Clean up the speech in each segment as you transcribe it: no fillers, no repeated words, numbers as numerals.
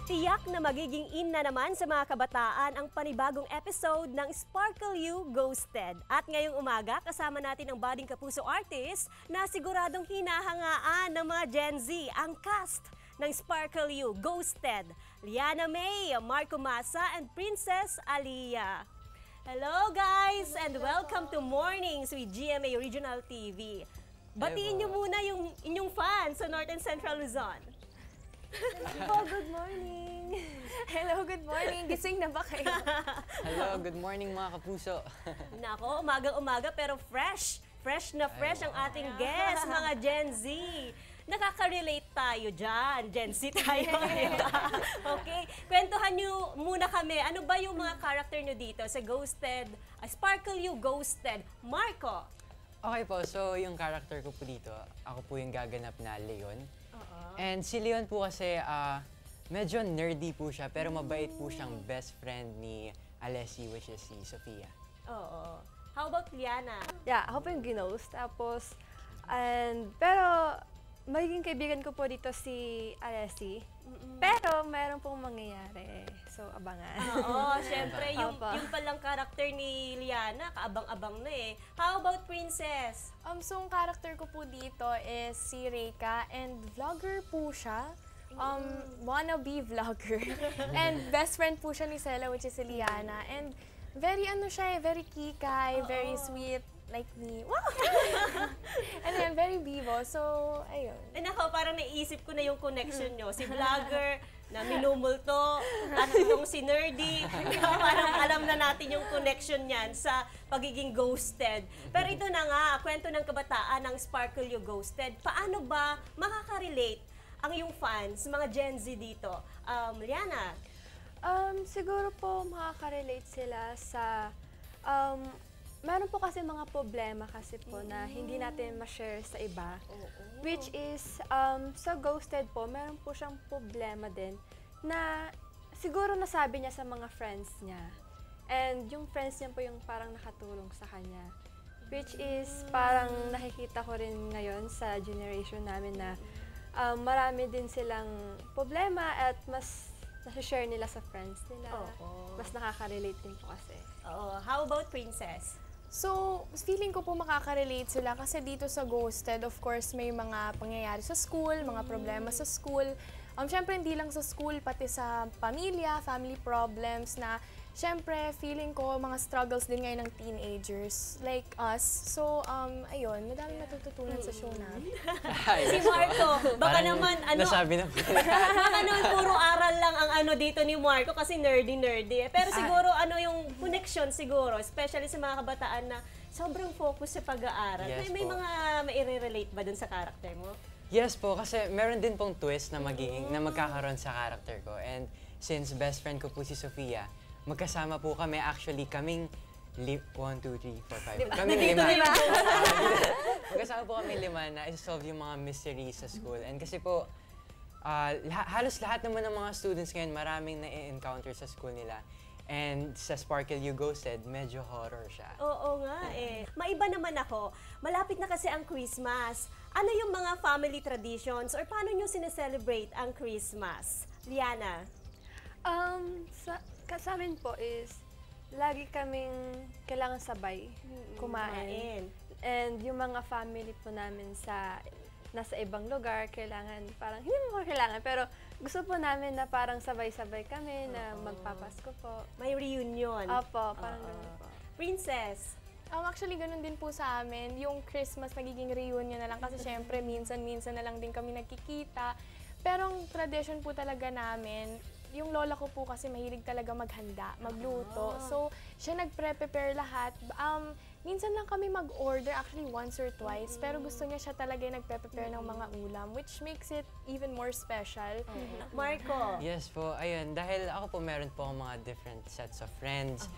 Tiyak na magiging in na naman sa mga kabataan ang panibagong episode ng Sparkle You Ghosted. At ngayong umaga, kasama natin ang budding kapuso artist na siguradong hinahangaan ng mga Gen Z, ang cast ng Sparkle You Ghosted, Liana May, Marco Massa, and Princess Aliyah. Hello guys, and welcome to Mornings with GMA Regional TV. Batiin niyo muna yung inyong fans sa North and Central Luzon. Oh, good morning! Hello, good morning! Gising na ba kayo? Hello, good morning mga kapuso! Nako, umagang-umaga pero fresh! Fresh na fresh ang ating guest, mga Gen Z! Nakaka-relate tayo dyan. Gen Z tayo. Okay, kwentuhan nyo muna kami. Ano ba yung mga character nyo dito sa Ghosted, Sparkle You Ghosted? Marco! Okay po, so yung character ko po dito, ako po yung gaganap na Leon. And si Leon po kasi medyo nerdy po siya, pero mabait po siyang best friend ni Alessi, which is si Sofia. Oo. How about Liana? Yeah, ako po yung ginost. Tapos, pero magiging kaibigan ko po dito si Alessi. Pero meron pong mangyayari. So, abangan. Oo, syempre, yung Opo. palang character ni Liana, kaabang-abang na eh. How about Princess? So, ang character ko po dito is si Reika, and vlogger po siya. Wannabe vlogger. And best friend po siya ni Sela, which is si Liana. And very very kikay, very sweet, like me. Wow! And then, very bibo. So, ayun. Nako, parang naisip ko na yung connection nyo. Si vlogger na minumulto, at itong si nerdy. Parang alam na natin yung connection niyan sa pagiging ghosted. Pero ito na nga, kwento ng kabataan ng Sparkle You Ghosted. Paano ba makaka-relate ang iyong fans, mga Gen Z dito? Liana? Siguro po makaka-relate sila sa meron po kasi mga problema kasi po na hindi natin ma-share sa iba. Which is, sa Ghosted po, meron po siyang problema din na siguro nasabi niya sa mga friends niya. And yung friends niya po yung parang nakatulong sa kanya. Which is, parang nakikita ko rin ngayon sa generation namin na marami din silang problema at mas nasa-share nila sa friends nila. Mas nakaka-relate din po kasi. How about Princess? So, feeling ko po makaka-relate sila kasi dito sa Ghosted, of course, may mga pangyayari sa school, mga problema sa school. Siyempre, hindi lang sa school, pati sa pamilya, family problems na siyempre, feeling ko mga struggles din ngayon ng teenagers like us. So, ayun, madaming natututunan sa show namin. Si Marco, baka naman, Nasabi na po. baka naman puro aral lang ang dito ni Marco kasi nerdy eh. Pero siguro yung connection siguro, especially sa mga kabataan na sobrang focus sa pag-aaral. Yes may po. mga mai-relate ba dun sa character mo? Yes po, kasi meron din pong twist na magkakaroon sa character ko. And since best friend ko po si Sofia, magkasama po kami, actually, kaming 1, 2, 3, 4, 5. Kaming 5. Magkasama po kami 5 na isa-solve yung mga mysteries sa school. And kasi po, halos lahat naman ng mga students ngayon, maraming na-encounter sa school nila. And sa Sparkle You Ghosted, medyo horror siya. Oo nga eh. Maiba naman ako. Malapit na kasi ang Christmas. Ano yung mga family traditions or paano nyo sineselebrate ang Christmas? Liana? Sa amin po is, lagi kaming kailangan sabay kumain. And yung mga family po namin nasa ibang lugar, kailangan, parang, hindi mo kailangan, pero gusto po namin na parang sabay-sabay kami na magpapasko po. May reunion. Opo, parang ganun po. Princess? Actually, ganun din po sa amin. Yung Christmas, nagiging reunion na lang kasi syempre, minsan-minsan na lang din kami nagkikita. Pero ang tradition po talaga namin, yung lola ko po kasi mahilig talaga maghanda, magluto. So, siya nagpre-prepare lahat. Minsan lang kami mag-order, actually once or twice, pero gusto niya siya talaga yung nagpre-prepare ng mga ulam, which makes it even more special. Marco? Yes po, ayun. Dahil ako po meron po akong mga different sets of friends,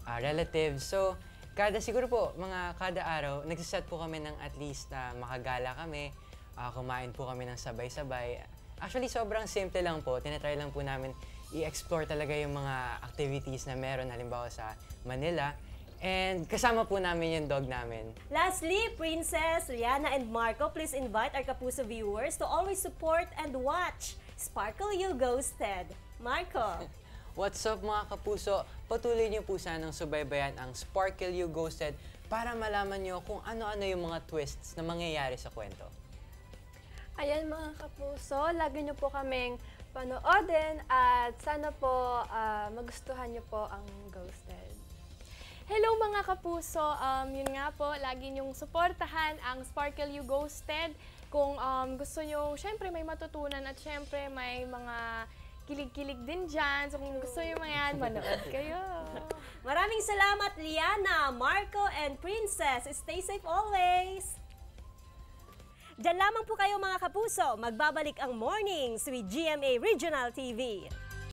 relatives. So, siguro po, kada araw, nagsiset po kami ng at least makagala kami, kumain po kami ng sabay-sabay. Actually, sobrang simple lang po. Tinatry lang po namin i-explore talaga yung mga activities na meron, halimbawa sa Manila. And kasama po namin yung dog namin. Lastly, Princess, Liana, and Marco, please invite our Kapuso viewers to always support and watch Sparkle You Ghosted. Marco. What's up mga kapuso? Patuloy niyo po sanang subaybayan ang Sparkle You Ghosted para malaman niyo kung ano-ano yung mga twists na mangyayari sa kwento. Ayan mga kapuso, lagi niyo po kaming panoodin at sana po magustuhan niyo po ang Ghosted. Hello mga kapuso, yun nga po, lagi niyong suportahan ang Sparkle You Ghosted. Kung gusto niyo, syempre may matutunan at syempre may mga kilig-kilig din dyan. So kung gusto niyo mga yan, manood kayo. Maraming salamat, Liana, Marco, and Princess. Stay safe always! Diyan lamang po kayo mga kapuso. Magbabalik ang Mornings with GMA Regional TV.